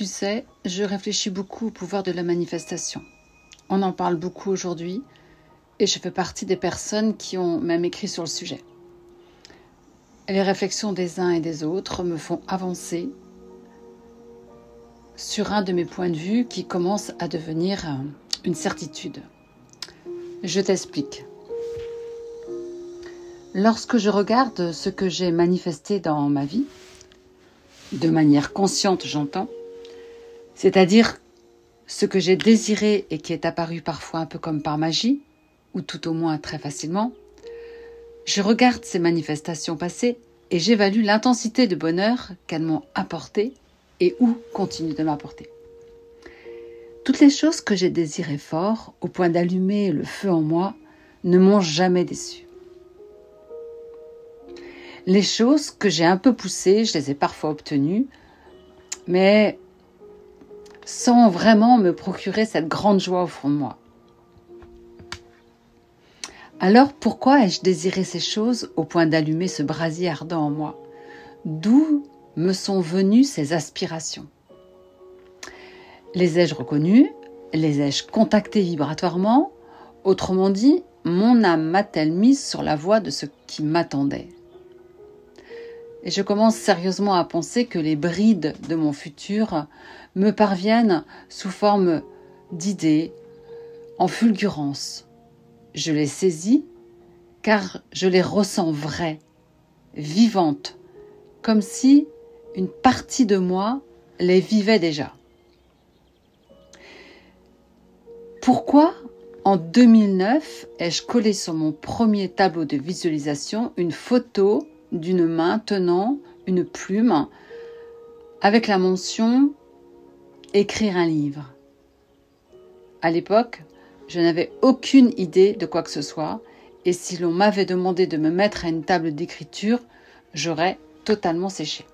tu sais, je réfléchis beaucoup au pouvoir de la manifestation. On en parle beaucoup aujourd'hui et je fais partie des personnes qui ont même écrit sur le sujet. Les réflexions des uns et des autres me font avancer sur un de mes points de vue qui commence à devenir une certitude. Je t'explique. Lorsque je regarde ce que j'ai manifesté dans ma vie, de manière consciente j'entends, c'est-à-dire ce que j'ai désiré et qui est apparu parfois un peu comme par magie, ou tout au moins très facilement, je regarde ces manifestations passées et j'évalue l'intensité de bonheur qu'elles m'ont apporté et où continuent de m'apporter. Toutes les choses que j'ai désirées fort, au point d'allumer le feu en moi, ne m'ont jamais déçu. Les choses que j'ai un peu poussées, je les ai parfois obtenues, mais sans vraiment me procurer cette grande joie au fond de moi. Alors pourquoi ai-je désiré ces choses au point d'allumer ce brasier ardent en moi? D'où me sont venues ces aspirations? Les ai-je reconnues? Les ai-je contactées vibratoirement? Autrement dit, mon âme m'a-t-elle mise sur la voie de ce qui m'attendait? Et je commence sérieusement à penser que les brides de mon futur me parviennent sous forme d'idées, en fulgurance. Je les saisis car je les ressens vraies, vivantes, comme si une partie de moi les vivait déjà. Pourquoi, en 2009, ai-je collé sur mon premier tableau de visualisation une photo d'une main tenant une plume avec la mention « Écrire un livre ». À l'époque, je n'avais aucune idée de quoi que ce soit et si l'on m'avait demandé de me mettre à une table d'écriture, j'aurais totalement séché.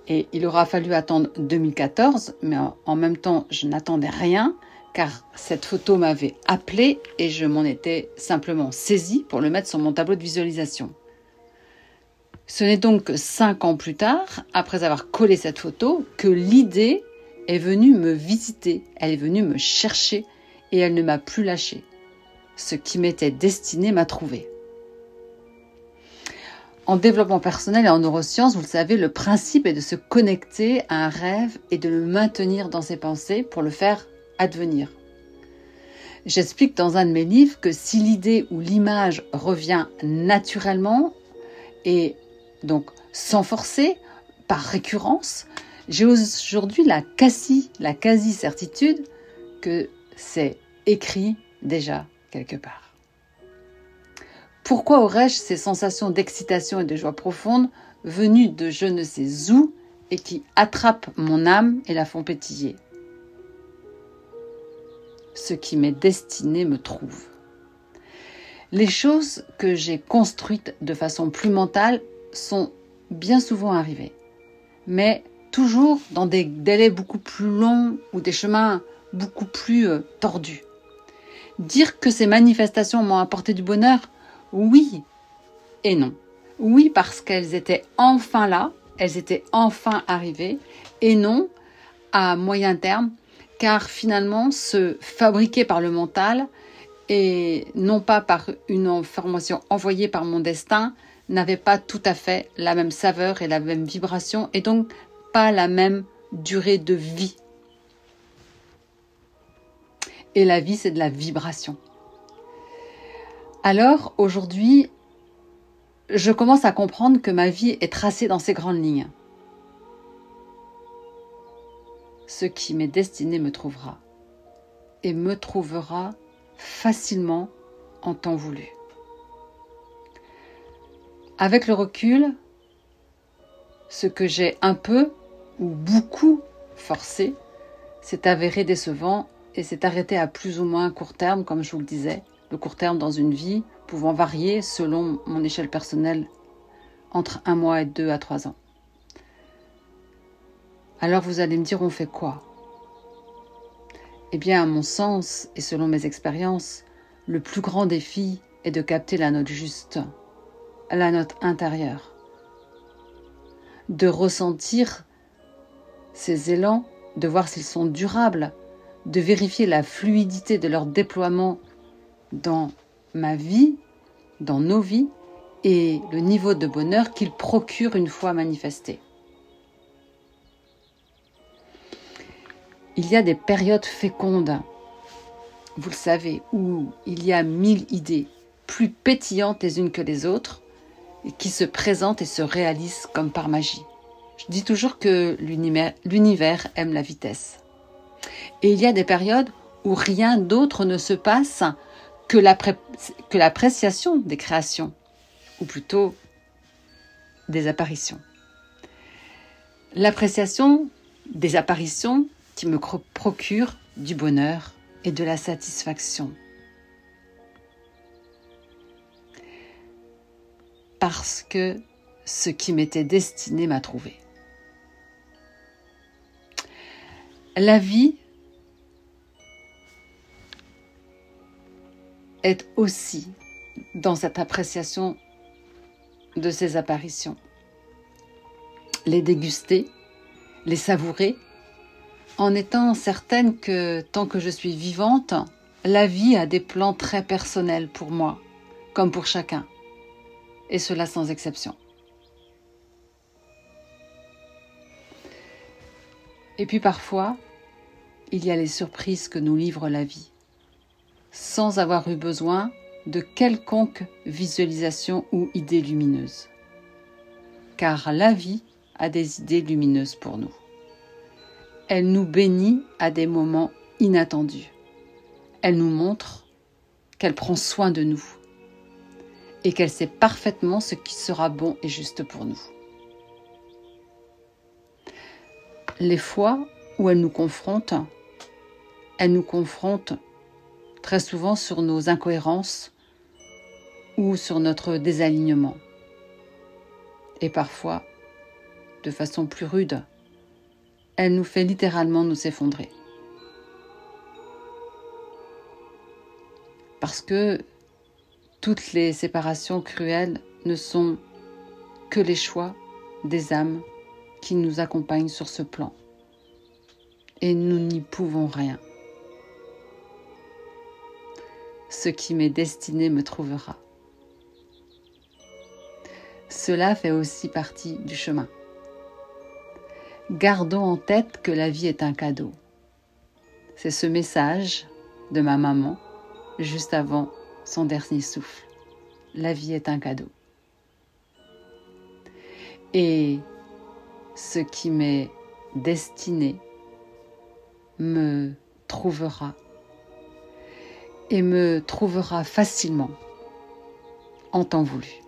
Et il aura fallu attendre 2014, mais en même temps, je n'attendais rien car cette photo m'avait appelée et je m'en étais simplement saisie pour le mettre sur mon tableau de visualisation. Ce n'est donc que 5 ans plus tard, après avoir collé cette photo, que l'idée est venue me visiter, elle est venue me chercher et elle ne m'a plus lâché. Ce qui m'était destiné m'a trouvé. En développement personnel et en neurosciences, vous le savez, le principe est de se connecter à un rêve et de le maintenir dans ses pensées pour le faire advenir. J'explique dans un de mes livres que si l'idée ou l'image revient naturellement et donc sans forcer, par récurrence, j'ai aujourd'hui la quasi-certitude que c'est écrit déjà quelque part. Pourquoi aurais-je ces sensations d'excitation et de joie profonde venues de je ne sais où et qui attrapent mon âme et la font pétiller? Ce qui m'est destiné me trouve. Les choses que j'ai construites de façon plus mentale sont bien souvent arrivées, mais toujours dans des délais beaucoup plus longs ou des chemins beaucoup plus tordus. Dire que ces manifestations m'ont apporté du bonheur, oui et non. Oui parce qu'elles étaient enfin là, elles étaient enfin arrivées, et non à moyen terme, car finalement se fabriquer par le mental et non pas par une information envoyée par mon destin n'avait pas tout à fait la même saveur et la même vibration et donc pas la même durée de vie. Et la vie, c'est de la vibration. Alors, aujourd'hui, je commence à comprendre que ma vie est tracée dans ces grandes lignes. Ce qui m'est destiné me trouvera. Et me trouvera facilement en temps voulu. Avec le recul, ce que j'ai un peu ou beaucoup forcé s'est avéré décevant et s'est arrêté à plus ou moins court terme, comme je vous le disais. Le court terme dans une vie pouvant varier selon mon échelle personnelle entre 1 mois et 2 à 3 ans. Alors vous allez me dire, on fait quoi? Eh bien, à mon sens, et selon mes expériences, le plus grand défi est de capter la note juste, la note intérieure. De ressentir ces élans, de voir s'ils sont durables, de vérifier la fluidité de leur déploiement dans ma vie, dans nos vies, et le niveau de bonheur qu'ils procurent une fois manifestés. Il y a des périodes fécondes, vous le savez, où il y a 1000 idées, plus pétillantes les unes que les autres, et qui se présentent et se réalisent comme par magie. Je dis toujours que l'univers aime la vitesse. Et il y a des périodes où rien d'autre ne se passe que l'appréciation des créations, ou plutôt des apparitions. L'appréciation des apparitions qui me procure du bonheur et de la satisfaction. Parce que ce qui m'était destiné m'a trouvé. La vie est aussi dans cette appréciation de ces apparitions. Les déguster, les savourer, en étant certaine que tant que je suis vivante, la vie a des plans très personnels pour moi, comme pour chacun, et cela sans exception. Et puis parfois, il y a les surprises que nous livre la vie, sans avoir eu besoin de quelconque visualisation ou idée lumineuse. Car la vie a des idées lumineuses pour nous. Elle nous bénit à des moments inattendus. Elle nous montre qu'elle prend soin de nous et qu'elle sait parfaitement ce qui sera bon et juste pour nous. Les fois où elle nous confronte très souvent sur nos incohérences ou sur notre désalignement. Et parfois, de façon plus rude, elle nous fait littéralement nous effondrer. Parce que toutes les séparations cruelles ne sont que les choix des âmes qui nous accompagnent sur ce plan. Et nous n'y pouvons rien. Ce qui m'est destiné me trouvera. Cela fait aussi partie du chemin. Gardons en tête que la vie est un cadeau. C'est ce message de ma maman juste avant son dernier souffle. La vie est un cadeau. Et ce qui m'est destiné me trouvera et me trouvera facilement en temps voulu.